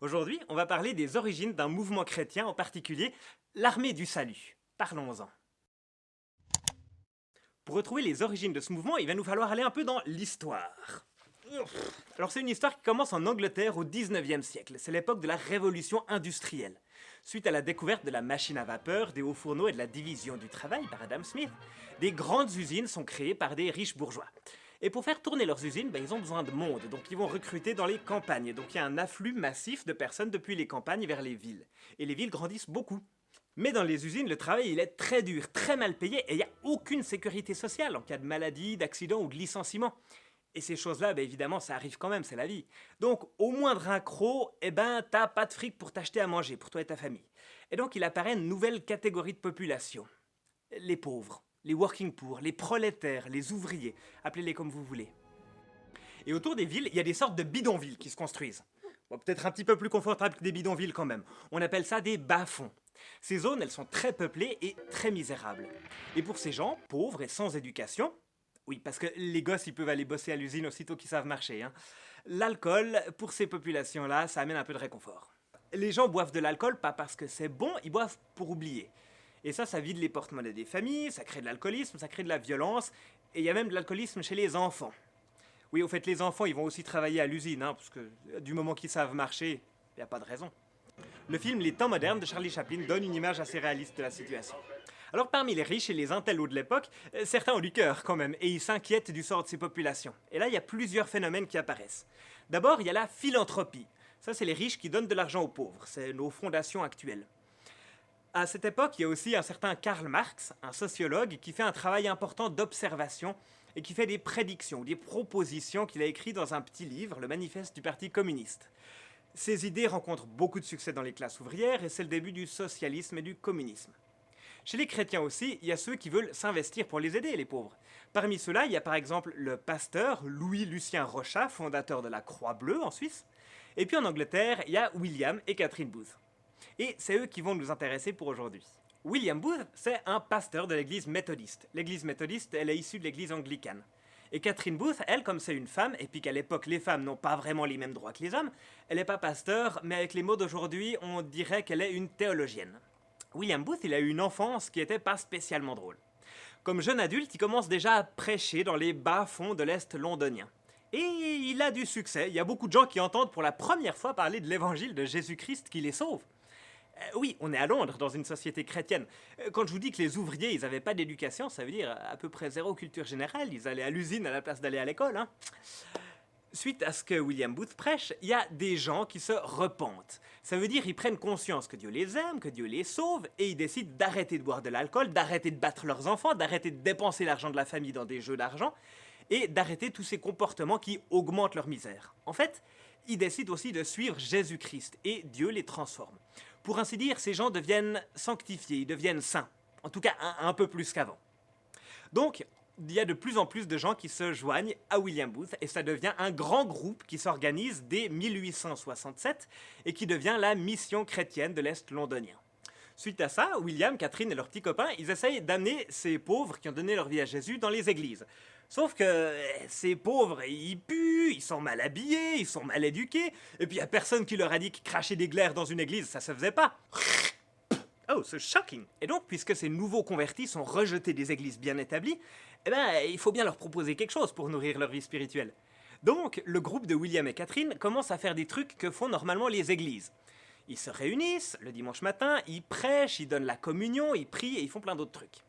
Aujourd'hui, on va parler des origines d'un mouvement chrétien, en particulier l'armée du salut. Parlons-en. Pour retrouver les origines de ce mouvement, il va nous falloir aller un peu dans l'histoire. Alors c'est une histoire qui commence en Angleterre au 19e siècle. C'est l'époque de la révolution industrielle. Suite à la découverte de la machine à vapeur, des hauts fourneaux et de la division du travail par Adam Smith, des grandes usines sont créées par des riches bourgeois. Et pour faire tourner leurs usines, ils ont besoin de monde, donc ils vont recruter dans les campagnes. Donc il y a un afflux massif de personnes depuis les campagnes vers les villes. Et les villes grandissent beaucoup. Mais dans les usines, le travail il est très dur, très mal payé, et il n'y a aucune sécurité sociale en cas de maladie, d'accident ou de licenciement. Et ces choses-là, évidemment, ça arrive quand même, c'est la vie. Donc, au moindre accroc, t'as pas de fric pour t'acheter à manger, pour toi et ta famille. Et donc, il apparaît une nouvelle catégorie de population. Les pauvres, les working poor, les prolétaires, les ouvriers, appelez-les comme vous voulez. Et autour des villes, il y a des sortes de bidonvilles qui se construisent. Bon, peut-être un petit peu plus confortables que des bidonvilles quand même. On appelle ça des bas-fonds. Ces zones, elles sont très peuplées et très misérables. Et pour ces gens, pauvres et sans éducation, oui, parce que les gosses, ils peuvent aller bosser à l'usine aussitôt qu'ils savent marcher, l'alcool, pour ces populations-là, ça amène un peu de réconfort. Les gens boivent de l'alcool pas parce que c'est bon, ils boivent pour oublier. Et ça vide les porte-monnaies des familles, ça crée de l'alcoolisme, ça crée de la violence, et il y a même de l'alcoolisme chez les enfants. Oui, au fait, les enfants, ils vont aussi travailler à l'usine, parce que du moment qu'ils savent marcher, il n'y a pas de raison. Le film Les temps modernes de Charlie Chaplin donne une image assez réaliste de la situation. Alors parmi les riches et les intellos de l'époque, certains ont du cœur quand même, et ils s'inquiètent du sort de ces populations. Et là, il y a plusieurs phénomènes qui apparaissent. D'abord, il y a la philanthropie. Ça, c'est les riches qui donnent de l'argent aux pauvres. C'est nos fondations actuelles. À cette époque, il y a aussi un certain Karl Marx, un sociologue, qui fait un travail important d'observation et qui fait des prédictions, des propositions qu'il a écrites dans un petit livre, le Manifeste du Parti communiste. Ces idées rencontrent beaucoup de succès dans les classes ouvrières et c'est le début du socialisme et du communisme. Chez les chrétiens aussi, il y a ceux qui veulent s'investir pour les aider, les pauvres. Parmi ceux-là, il y a par exemple le pasteur Louis-Lucien Rochat, fondateur de la Croix-Bleue en Suisse. Et puis en Angleterre, il y a William et Catherine Booth. Et c'est eux qui vont nous intéresser pour aujourd'hui. William Booth, c'est un pasteur de l'église méthodiste. L'église méthodiste, elle est issue de l'église anglicane. Et Catherine Booth, elle, comme c'est une femme, et puis qu'à l'époque les femmes n'ont pas vraiment les mêmes droits que les hommes, elle n'est pas pasteur, mais avec les mots d'aujourd'hui, on dirait qu'elle est une théologienne. William Booth, il a eu une enfance qui n'était pas spécialement drôle. Comme jeune adulte, il commence déjà à prêcher dans les bas-fonds de l'Est londonien. Et il a du succès, il y a beaucoup de gens qui entendent pour la première fois parler de l'évangile de Jésus-Christ qui les sauve. Oui, on est à Londres, dans une société chrétienne. Quand je vous dis que les ouvriers, ils n'avaient pas d'éducation, ça veut dire à peu près zéro culture générale, ils allaient à l'usine à la place d'aller à l'école. Suite à ce que William Booth prêche, il y a des gens qui se repentent. Ça veut dire qu'ils prennent conscience que Dieu les aime, que Dieu les sauve, et ils décident d'arrêter de boire de l'alcool, d'arrêter de battre leurs enfants, d'arrêter de dépenser l'argent de la famille dans des jeux d'argent, et d'arrêter tous ces comportements qui augmentent leur misère. En fait, ils décident aussi de suivre Jésus-Christ, et Dieu les transforme. Pour ainsi dire, ces gens deviennent sanctifiés, ils deviennent saints. En tout cas, un peu plus qu'avant. Donc, il y a de plus en plus de gens qui se joignent à William Booth et ça devient un grand groupe qui s'organise dès 1867 et qui devient la Mission chrétienne de l'Est londonien. Suite à ça, William, Catherine et leurs petits copains, ils essayent d'amener ces pauvres qui ont donné leur vie à Jésus dans les églises. Sauf que ces pauvres, ils puent, ils sont mal habillés, ils sont mal éduqués, et puis il n'y a personne qui leur a dit que cracher des glaires dans une église, ça se faisait pas. Oh, c'est shocking! Et donc, puisque ces nouveaux convertis sont rejetés des églises bien établies, il faut bien leur proposer quelque chose pour nourrir leur vie spirituelle. Donc, le groupe de William et Catherine commence à faire des trucs que font normalement les églises. Ils se réunissent le dimanche matin, ils prêchent, ils donnent la communion, ils prient et ils font plein d'autres trucs.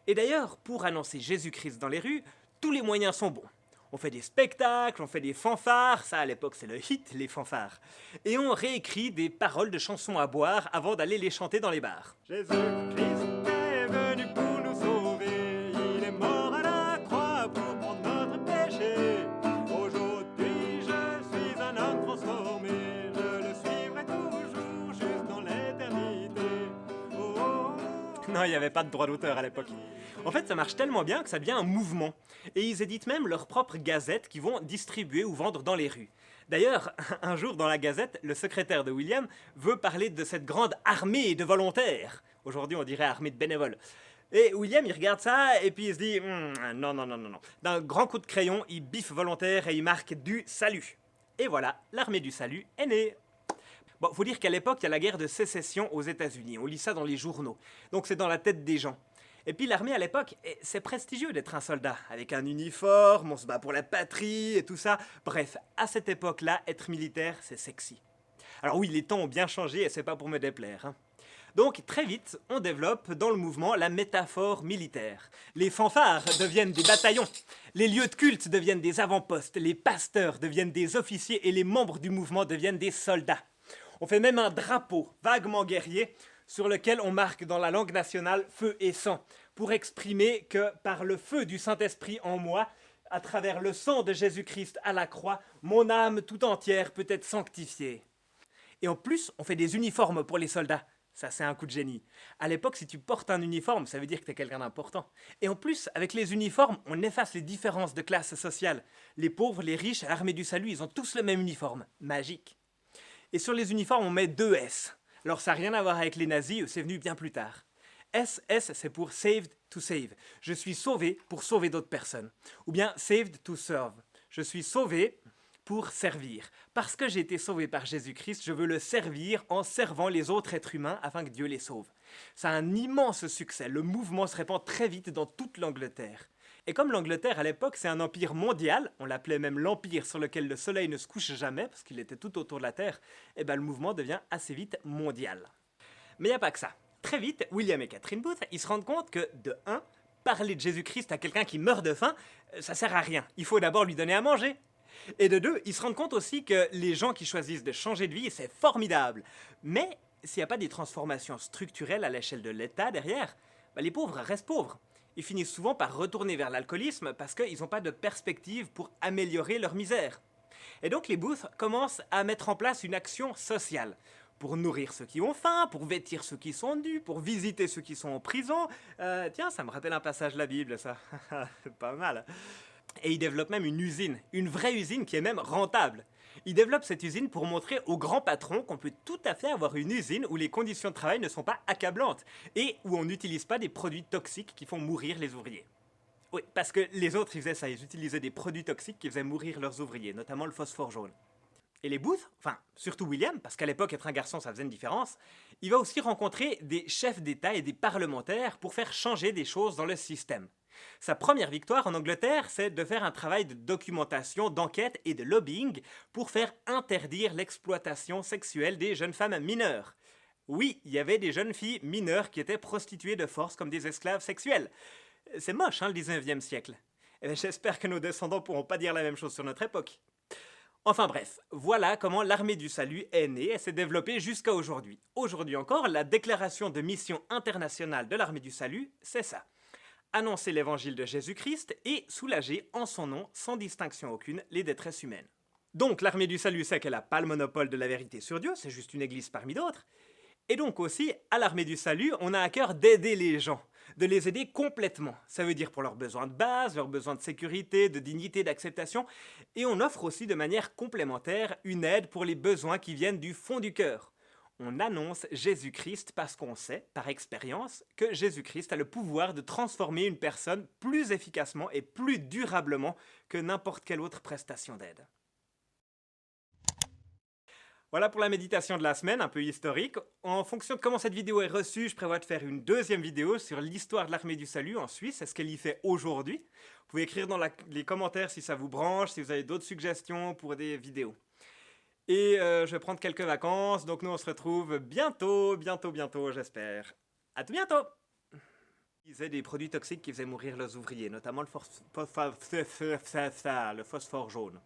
Et d'ailleurs, pour annoncer Jésus-Christ dans les rues, tous les moyens sont bons. On fait des spectacles, on fait des fanfares, ça à l'époque c'est le hit, les fanfares. Et on réécrit des paroles de chansons à boire avant d'aller les chanter dans les bars. Jésus-Christ est venu pour nous sauver, il est mort à la croix pour prendre notre péché. Aujourd'hui je suis un homme transformé, je le suivrai toujours juste dans l'éternité. Oh, oh, oh. Non, il n'y avait pas de droit d'auteur à l'époque. En fait, ça marche tellement bien que ça devient un mouvement. Et ils éditent même leurs propres gazettes qu'ils vont distribuer ou vendre dans les rues. D'ailleurs, un jour dans la gazette, le secrétaire de William veut parler de cette grande armée de volontaires. Aujourd'hui, on dirait armée de bénévoles. Et William, il regarde ça et puis il se dit non. D'un grand coup de crayon, il biffe volontaire et il marque du salut. Et voilà, l'armée du salut est née. Bon, faut dire qu'à l'époque, il y a la guerre de sécession aux États-Unis. On lit ça dans les journaux. Donc c'est dans la tête des gens. Et puis l'armée à l'époque, c'est prestigieux d'être un soldat. Avec un uniforme, on se bat pour la patrie et tout ça. Bref, à cette époque-là, être militaire, c'est sexy. Alors oui, les temps ont bien changé et c'est pas pour me déplaire, hein. Donc très vite, on développe dans le mouvement la métaphore militaire. Les fanfares deviennent des bataillons, les lieux de culte deviennent des avant-postes, les pasteurs deviennent des officiers et les membres du mouvement deviennent des soldats. On fait même un drapeau vaguement guerrier sur lequel on marque dans la langue nationale feu et sang, pour exprimer que par le feu du Saint-Esprit en moi, à travers le sang de Jésus-Christ à la croix, mon âme tout entière peut être sanctifiée. Et en plus, on fait des uniformes pour les soldats. Ça, c'est un coup de génie. À l'époque, si tu portes un uniforme, ça veut dire que tu es quelqu'un d'important. Et en plus, avec les uniformes, on efface les différences de classe sociale. Les pauvres, les riches, l'armée du salut, ils ont tous le même uniforme. Magique. Et sur les uniformes, on met 2 S. Alors, ça n'a rien à voir avec les nazis, c'est venu bien plus tard. SS, c'est pour Saved to Save. Je suis sauvé pour sauver d'autres personnes. Ou bien Saved to Serve. Je suis sauvé pour servir. Parce que j'ai été sauvé par Jésus-Christ, je veux le servir en servant les autres êtres humains afin que Dieu les sauve. Ça a un immense succès. Le mouvement se répand très vite dans toute l'Angleterre. Et comme l'Angleterre à l'époque c'est un empire mondial, on l'appelait même l'empire sur lequel le soleil ne se couche jamais parce qu'il était tout autour de la Terre, et ben le mouvement devient assez vite mondial. Mais il n'y a pas que ça. Très vite, William et Catherine Booth, ils se rendent compte que, de 1, parler de Jésus-Christ à quelqu'un qui meurt de faim, ça sert à rien. Il faut d'abord lui donner à manger. Et de 2, ils se rendent compte aussi que les gens qui choisissent de changer de vie, c'est formidable. Mais s'il n'y a pas des transformations structurelles à l'échelle de l'État derrière, bah les pauvres restent pauvres. Ils finissent souvent par retourner vers l'alcoolisme parce qu'ils n'ont pas de perspective pour améliorer leur misère. Et donc les Booth commencent à mettre en place une action sociale. Pour nourrir ceux qui ont faim, pour vêtir ceux qui sont nus, pour visiter ceux qui sont en prison. Tiens, ça me rappelle un passage de la Bible, ça. C'est pas mal. Et ils développent même une vraie usine qui est même rentable. Ils développent cette usine pour montrer aux grands patrons qu'on peut tout à fait avoir une usine où les conditions de travail ne sont pas accablantes et où on n'utilise pas des produits toxiques qui font mourir les ouvriers. Oui, parce que les autres, ils faisaient ça, ils utilisaient des produits toxiques qui faisaient mourir leurs ouvriers, notamment le phosphore jaune. Et les Booth, enfin surtout William, parce qu'à l'époque être un garçon ça faisait une différence, il va aussi rencontrer des chefs d'État et des parlementaires pour faire changer des choses dans le système. Sa première victoire en Angleterre, c'est de faire un travail de documentation, d'enquête et de lobbying pour faire interdire l'exploitation sexuelle des jeunes femmes mineures. Oui, il y avait des jeunes filles mineures qui étaient prostituées de force comme des esclaves sexuels. C'est moche, hein, le 19e siècle. Et j'espère que nos descendants pourront pas dire la même chose sur notre époque. Enfin bref, voilà comment l'armée du salut est née et s'est développée jusqu'à aujourd'hui. Aujourd'hui encore, la déclaration de mission internationale de l'armée du salut, c'est ça. Annoncer l'évangile de Jésus-Christ et soulager en son nom, sans distinction aucune, les détresses humaines. Donc l'armée du salut sait qu'elle n'a pas le monopole de la vérité sur Dieu, c'est juste une église parmi d'autres. Et donc aussi, à l'armée du salut, on a à cœur d'aider les gens, de les aider complètement. Ça veut dire pour leurs besoins de base, leurs besoins de sécurité, de dignité, d'acceptation. Et on offre aussi de manière complémentaire une aide pour les besoins qui viennent du fond du cœur. On annonce Jésus-Christ parce qu'on sait, par expérience, que Jésus-Christ a le pouvoir de transformer une personne plus efficacement et plus durablement que n'importe quelle autre prestation d'aide. Voilà pour la méditation de la semaine, un peu historique. En fonction de comment cette vidéo est reçue, je prévois de faire une deuxième vidéo sur l'histoire de l'armée du salut en Suisse, est-ce qu'elle y fait aujourd'hui. Vous pouvez écrire dans les commentaires si ça vous branche, si vous avez d'autres suggestions pour des vidéos. Et je vais prendre quelques vacances, donc nous on se retrouve bientôt, j'espère. À tout bientôt! Ils faisaient des produits toxiques qui faisaient mourir leurs ouvriers, notamment le phosphore jaune.